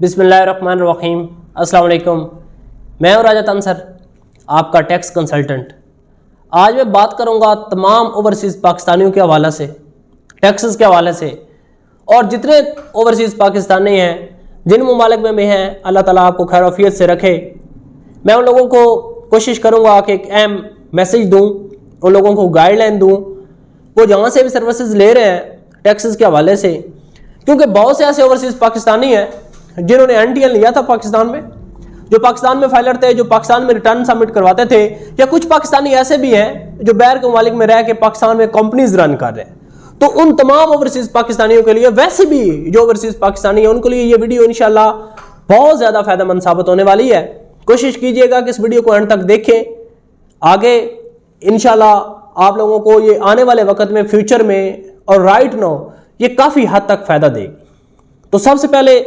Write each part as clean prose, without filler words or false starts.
बिस्मिल्लाहिर्रहमानिर्रहीम। अस्सलाम वालेकुम। मैं हूं राजा तंसर, आपका टैक्स कंसल्टेंट। आज मैं बात करूंगा तमाम ओवरसीज़ पाकिस्तानियों के हवाले से, टैक्सेस के हवाले से, और जितने ओवरसीज़ पाकिस्तानी हैं जिन ममालिक में भी हैं, अल्लाह ताला आपको खैर आफियत से रखे। मैं उन लोगों को कोशिश करूंगा कि एक अहम मैसेज दूं, उन लोगों को गाइडलाइन दूं, वो जहाँ से भी सर्विसेज ले रहे हैं टैक्सेस के हवाले से, क्योंकि बहुत से ऐसे ओवरसीज़ पाकिस्तानी हैं जिन्होंने एनटीएल लिया था पाकिस्तान में, जो पाकिस्तान में फाइलर थे, जो पाकिस्तान में रिटर्न सबमिट करवाते थे, या कुछ पाकिस्तानी ऐसे भी हैं जो बैर के ममालिक में रह के पाकिस्तान में कंपनीज रन कर रहे हैं। तो उन तमाम ओवरसीज़ पाकिस्तानियों के लिए, वैसे भी जो ओवरसीज़ पाकिस्तानी है उनके लिए ये वीडियो इंशाल्लाह बहुत ज़्यादा फ़ायदेमंद साबित होने वाली है। कोशिश कीजिएगा कि इस वीडियो को एंड तक देखें। आगे इंशाल्लाह आप लोगों को ये आने वाले वक्त में, फ्यूचर में और राइट नाउ ये काफ़ी हद तक फ़ायदा देगी। तो सबसे पहले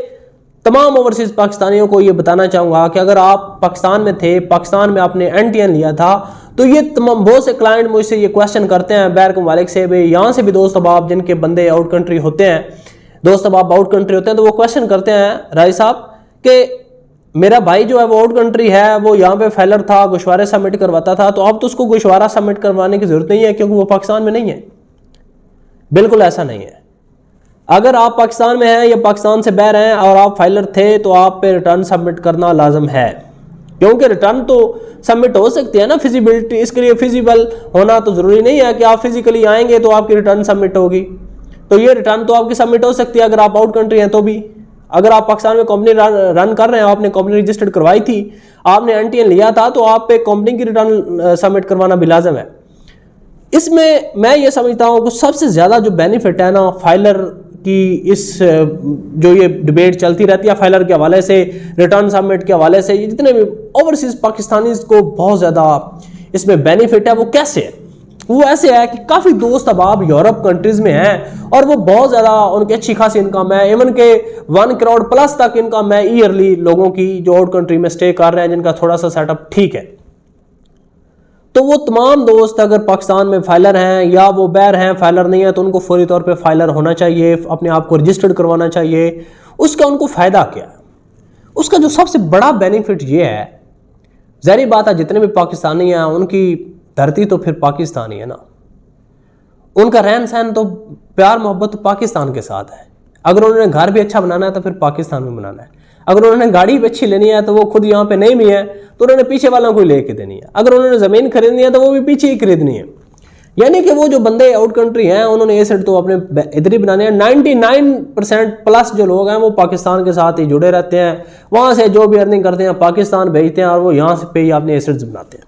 तमाम ओवरसीज़ पाकिस्तानियों को ये बताना चाहूँगा कि अगर आप पाकिस्तान में थे, पाकिस्तान में आपने एनटीएन लिया था, तो ये तमाम बहुत से क्लाइंट मुझसे ये क्वेश्चन करते हैं बैर के ममालिक से भी, यहाँ से भी दोस्त अहबाब जिनके बंदे आउट कंट्री होते हैं, दोस्त अहबाब आउट कंट्री होते हैं, तो वो क्वेश्चन करते हैं राय साहब कि मेरा भाई जो है वो आउट कंट्री है, वो यहाँ पे फाइलर था, गोशवारे सबमिट करवाता था, तो अब तो उसको गोशवारा सबमिट करवाने की ज़रूरत नहीं है क्योंकि वो पाकिस्तान में नहीं है। बिल्कुल ऐसा नहीं है। अगर आप पाकिस्तान में हैं या पाकिस्तान से बाहर हैं और आप फाइलर थे, तो आप पे रिटर्न सबमिट करना लाजम है, क्योंकि रिटर्न तो सबमिट हो सकती है ना फिजिबिलिटी, इसके लिए फिजिबल होना तो ज़रूरी नहीं है कि आप फिजिकली आएंगे तो आपकी रिटर्न सबमिट होगी। तो ये रिटर्न तो आपकी सबमिट हो सकती है अगर आप आउट कंट्री हैं तो भी। अगर आप पाकिस्तान में कंपनी रन कर रहे हैं, आपने कंपनी रजिस्टर्ड करवाई थी, आपने एनटीएन लिया था, तो आप पे कंपनी की रिटर्न सबमिट करवाना भी लाजम है। इसमें मैं ये समझता हूँ कि सबसे ज़्यादा जो बेनिफिट है ना फाइलर की, इस जो ये डिबेट चलती रहती है फाइलर के हवाले से, रिटर्न सबमिट के हवाले से, जितने भी ओवरसीज़ पाकिस्तानी को बहुत ज़्यादा इसमें बेनिफिट है, वो कैसे है? वो ऐसे है कि काफ़ी दोस्त अहबाब यूरोप कंट्रीज़ में हैं और वो बहुत ज़्यादा उनकी अच्छी खासी इनकम है, इवन के 1 करोड़ प्लस तक इनकम है ईयरली लोगों की जो आउट कंट्री में स्टे कर रहे हैं, जिनका थोड़ा सा सेटअप ठीक है। तो वो तमाम दोस्त अगर पाकिस्तान में फाइलर हैं या वो बैर हैं, फाइलर नहीं है, तो उनको फौरी तौर पे फाइलर होना चाहिए, अपने आप को रजिस्टर्ड करवाना चाहिए। उसका उनको फ़ायदा क्या है? उसका जो सबसे बड़ा बेनिफिट ये है, ज़ाहिर बात है जितने भी पाकिस्तानी हैं उनकी धरती तो फिर पाकिस्तानी है ना, उनका रहन सहन तो प्यार मोहब्बत तो पाकिस्तान के साथ है। अगर उन्होंने घर भी अच्छा बनाना है तो फिर पाकिस्तान में बनाना है। अगर उन्होंने गाड़ी भी अच्छी लेनी है तो वो खुद यहाँ पे नहीं भी है तो उन्होंने पीछे वालों को लेके देनी है। अगर उन्होंने ज़मीन खरीदनी है तो वो भी पीछे ही खरीदनी है। यानी कि वो जो बंदे आउट कंट्री हैं उन्होंने एसेट तो अपने इधर ही बनाने हैं। 99% प्लस जो लोग हैं वो पाकिस्तान के साथ ही जुड़े रहते हैं, वहाँ से जो भी अर्निंग करते हैं पाकिस्तान भेजते हैं और वो यहाँ से पे ही अपने एसेट्स बनाते हैं।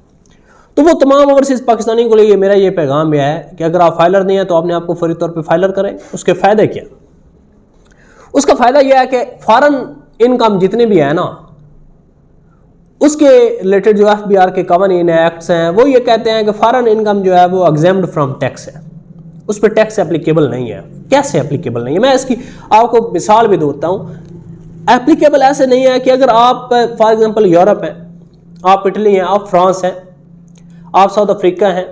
तो वो तमाम ओवरसीज़ पाकिस्तानी को लिए मेरा ये पैगाम यह है कि अगर आप फाइलर नहीं है तो अपने आप को फौरी तौर पर फाइलर करें। उसके फ़ायदे क्या? उसका फ़ायदा यह है कि फ़ॉरेन इनकम जितनी भी है ना, उसके रिलेटेड जो FBR के कवानीन एक्ट्स हैं वो ये कहते हैं कि फॉरेन इनकम जो है वो एग्जेम्प्ट फ्रॉम टैक्स है, उस पर टैक्स एप्लीकेबल नहीं है। कैसे एप्लीकेबल नहीं है? मैं इसकी आपको मिसाल भी देता हूँ। एप्लीकेबल ऐसे नहीं है कि अगर आप फॉर एग्जांपल यूरोप हैं, आप इटली हैं, आप फ्रांस हैं, आप साउथ अफ्रीका हैं,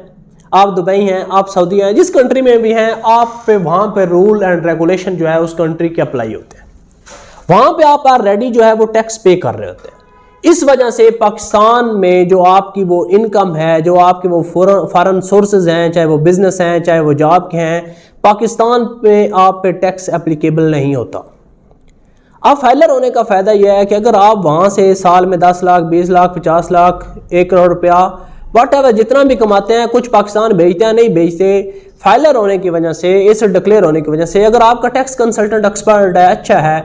आप दुबई हैं, आप सऊदी हैं, जिस कंट्री में भी हैं, आप पे वहाँ पे रूल एंड रेगुलेशन जो है उस कंट्री के अप्लाई होते हैं। वहाँ पे आप ऑलरेडी जो है वो टैक्स पे कर रहे होते हैं। इस वजह से पाकिस्तान में जो आपकी वो इनकम है, जो आपके वो फॉरेन सोर्सेज हैं, चाहे वो बिजनेस हैं, चाहे वो जॉब के हैं, पाकिस्तान पे आप पे टैक्स एप्लीकेबल नहीं होता। अब फाइलर होने का फ़ायदा यह है कि अगर आप वहाँ से साल में 10 लाख, 20 लाख, 50 लाख, 1 करोड़ रुपया, वट एवर जितना भी कमाते हैं, कुछ पाकिस्तान भेजते हैं, नहीं भेजते, फाइलर होने की वजह से, एसेट डिक्लेयर होने की वजह से, अगर आपका टैक्स कंसल्टेंट एक्सपर्ट है, अच्छा है,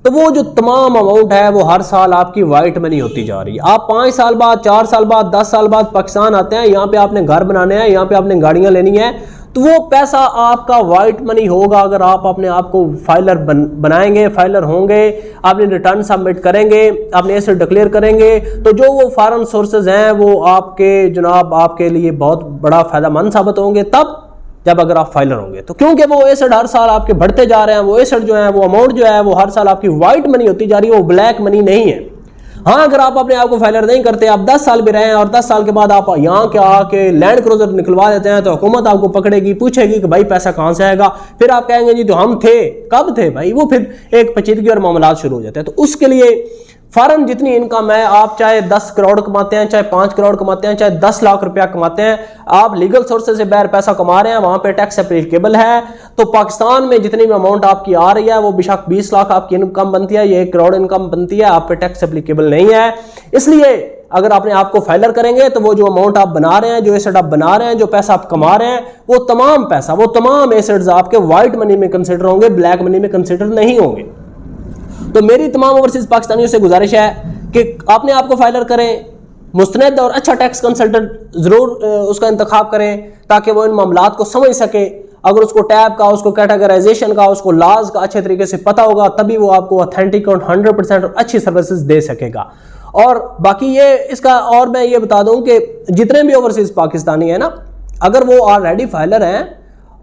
तो वो जो तमाम अमाउंट है वो हर साल आपकी वाइट मनी होती जा रही है। आप 5 साल बाद, 4 साल बाद, 10 साल बाद पाकिस्तान आते हैं, यहाँ पे आपने घर बनाने हैं, यहाँ पे आपने गाड़ियाँ लेनी है, तो वो पैसा आपका वाइट मनी होगा अगर आप अपने आप को फाइलर बनाएंगे, फाइलर होंगे, आपने रिटर्न सबमिट करेंगे, आपने एसेट डिक्लेयर करेंगे, तो जो वो फॉरेन सोर्सेज हैं वो आपके जनाब आपके लिए बहुत बड़ा फ़ायदेमंद साबित होंगे तब जब अगर आप फाइलर होंगे। तो क्योंकि वो एसेट हर साल आपके बढ़ते जा रहे हैं, वो एसेट जो है वो अमाउंट जो है वो हर साल आपकी वाइट मनी होती जा रही है, वो ब्लैक मनी नहीं है। हाँ, अगर आप अपने आप को फाइलर नहीं करते, आप 10 साल भी रहे हैं और 10 साल के बाद आप यहाँ के आके लैंड क्रूजर निकलवा देते हैं, तो हुकूमत आपको पकड़ेगी, पूछेगी कि भाई पैसा कहाँ से आएगा। फिर आप कहेंगे जी तो हम थे, कब थे भाई? वो फिर एक पेचीदगी और मामलात शुरू हो जाते हैं। तो उसके लिए फौरन जितनी इनकम है, आप चाहे 10 करोड़ कमाते हैं, चाहे 5 करोड़ कमाते हैं, चाहे 10 लाख रुपया कमाते हैं, आप लीगल सोर्सेज से बाहर पैसा कमा रहे हैं, वहां पे टैक्स एप्लीकेबल है। तो पाकिस्तान में जितनी भी अमाउंट आपकी आ रही है, वो बेशक 20 लाख आपकी इनकम बनती है, ये 1 करोड़ इनकम बनती है, आप पे टैक्स एप्लीकेबल नहीं है। इसलिए अगर अपने आप को फाइलर करेंगे तो वो जो अमाउंट आप बना रहे हैं, जो एसेट आप बना रहे हैं, जो पैसा आप कमा रहे हैं, वो तमाम पैसा, वो तमाम एसेट्स आपके व्हाइट मनी में कंसिडर होंगे, ब्लैक मनी में कंसिडर नहीं होंगे। तो मेरी तमाम ओवरसीज पाकिस्तानियों से गुजारिश है कि अपने आप को फाइलर करें, मुस्तनद और अच्छा टैक्स कंसल्टेंट जरूर उसका इंतखाब करें, ताकि वो इन मामलात को समझ सके। अगर उसको टैब का, उसको कैटेगराइजेशन का, उसको लॉज का अच्छे तरीके से पता होगा, तभी वो आपको ऑथेंटिक और 100% अच्छी सर्विसेज दे सकेगा। और बाकी ये इसका और मैं ये बता दूं कि जितने भी ओवरसीज पाकिस्तानी है ना, अगर वो ऑलरेडी फाइलर हैं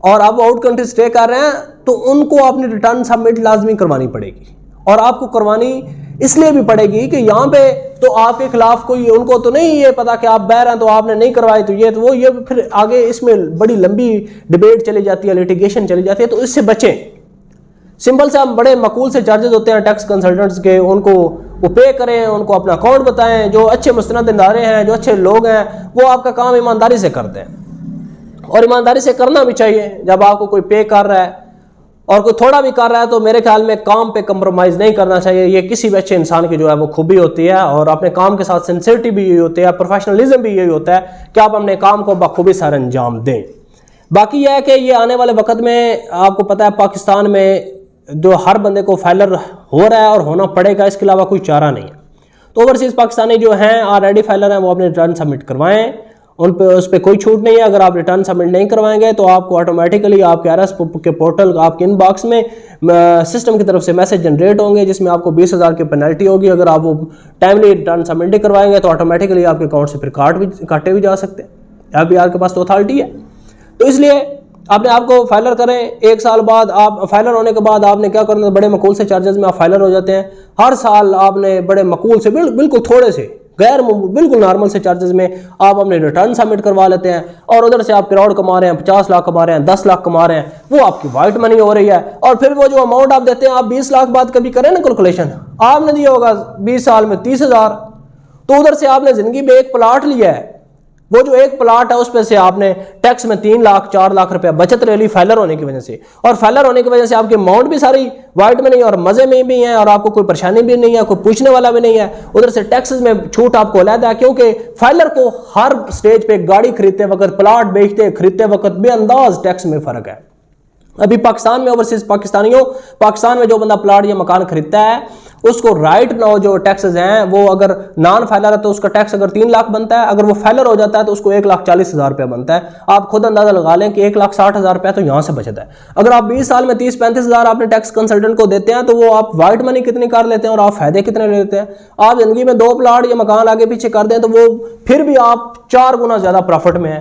और अब आउट कंट्री स्टे कर रहे हैं, तो उनको अपनी रिटर्न सबमिट लाजमी करवानी पड़ेगी। और आपको करवानी इसलिए भी पड़ेगी कि यहाँ पे तो आपके खिलाफ कोई, उनको तो नहीं ये पता कि आप बहर हैं तो आपने नहीं करवाई, तो ये तो वो, ये फिर आगे इसमें बड़ी लंबी डिबेट चली जाती है, लिटिगेशन चली जाती है। तो इससे बचें। सिंपल से हम बड़े मकूल से चार्जेस होते हैं टैक्स कंसल्टेंट्स के, उनको वो पे करें, उनको अपना अकाउंट बताएं। जो अच्छे मुस्तनद इदारे हैं, जो अच्छे लोग हैं, वो आपका काम ईमानदारी से करते हैं और ईमानदारी से करना भी चाहिए। जब आपको कोई पे कर रहा है और कोई थोड़ा भी कर रहा है, तो मेरे ख्याल में काम पे कंप्रोमाइज़ नहीं करना चाहिए। ये किसी भी अच्छे इंसान की जो है वो खूबी होती है, और अपने काम के साथ सिंसियरिटी भी यही होती है, प्रोफेशनलिज्म भी यही होता है कि आप अपने काम को बखूबी सर अंजाम दें। बाकी यह है कि ये आने वाले वक्त में आपको पता है पाकिस्तान में जो हर बंदे को फाइलर हो रहा है और होना पड़ेगा, इसके अलावा कोई चारा नहीं है। तो ओवरसीज़ पाकिस्तानी जो हैं ऑलरेडी फाइलर हैं, वो अपने रिटर्न सबमिट करवाएं, उन पे उस पर कोई छूट नहीं है। अगर आप रिटर्न सबमिट नहीं करवाएंगे तो आपको ऑटोमेटिकली आपके आरएस के पोर्टल, आपके इनबॉक्स में सिस्टम की तरफ से मैसेज जनरेट होंगे, जिसमें आपको 20,000 की पेनल्टी होगी। अगर आप वो टाइमली रिटर्न सबमिट नहीं करवाएंगे तो ऑटोमेटिकली आपके अकाउंट से फिर काटे भी जा सकते हैं। FBR के पास तो अथॉरिटी है। तो इसलिए अपने आप को फाइलर करें। 1 साल बाद आप फाइलर होने के बाद आपने क्या करना है, बड़े मकूल से चार्जेस में आप फाइलर हो जाते हैं। हर साल आपने बड़े मकूल से, बिल्कुल थोड़े से, बिल्कुल नॉर्मल से चार्जेस में आप अपने रिटर्न सबमिट करवा लेते हैं, और उधर से आप करोड़ कमा रहे हैं, 50 लाख कमा रहे हैं, 10 लाख कमा रहे हैं, वो आपकी वाइट मनी हो रही है। और फिर वो जो अमाउंट आप देते हैं, आप 20 लाख बाद कभी करें ना कैलकुलेशन, आपने दिया होगा 20 साल में 30,000, तो उधर से आपने जिंदगी में एक प्लाट लिया है, वो जो एक प्लाट है उस पर से आपने टैक्स में 3 लाख 4 लाख रुपया बचत रह ली फाइलर होने की वजह से। और फाइलर होने की वजह से आपकी अमाउंट भी सारी वाइट में नहीं और मजे में भी है, और आपको कोई परेशानी भी नहीं है, कोई पूछने वाला भी नहीं है। उधर से टैक्सेस में छूट आपको अलहदा है, क्योंकि फाइलर को हर स्टेज पे गाड़ी खरीदते वक्त, प्लाट बेचते खरीदते वक्त बेअंदाज टैक्स में फर्क है। अभी पाकिस्तान में ओवरसीज पाकिस्तानियों, पाकिस्तान में जो बंदा प्लाट या मकान खरीदता है, उसको राइट नाउ जो टैक्सेस हैं, वो अगर नॉन फाइलर है तो उसका टैक्स अगर 3 लाख बनता है, अगर वो फाइलर हो जाता है तो उसको 1,40,000 रुपया बनता है। आप खुद अंदाजा लगा लें कि 1,60,000 रुपया तो यहाँ से बचता है। अगर आप 20 साल में 30-35,000 आपने टैक्स कंसल्टेंट को देते हैं, तो वो आप वाइट मनी कितनी कर लेते हैं और आप फायदे कितने ले लेते हैं। आप जिंदगी में 2 प्लाट या मकान आगे पीछे कर दें तो वो फिर भी आप 4 गुना ज्यादा प्रॉफिट में है।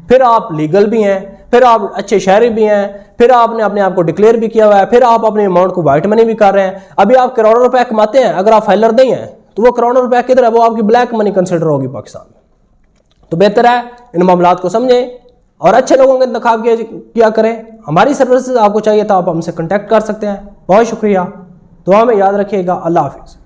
फिर आप लीगल भी हैं, फिर आप अच्छे शहरी भी हैं, फिर आपने अपने आप को डिक्लेयर भी किया हुआ है, फिर आप अपने अमाउंट को वाइट मनी भी कर रहे हैं। अभी आप करोड़ों रुपए कमाते हैं, अगर आप फाइलर नहीं हैं तो वो करोड़ों रुपए किधर है, वो आपकी ब्लैक मनी कंसिडर होगी पाकिस्तान में। तो बेहतर है इन मामलात को समझें और अच्छे लोगों का इंतखाब किया करें। हमारी सर्विसेज आपको चाहिए तो आप हमसे कॉन्टैक्ट कर सकते हैं। बहुत शुक्रिया, दुआ में याद रखिएगा। अल्लाह हाफिज़।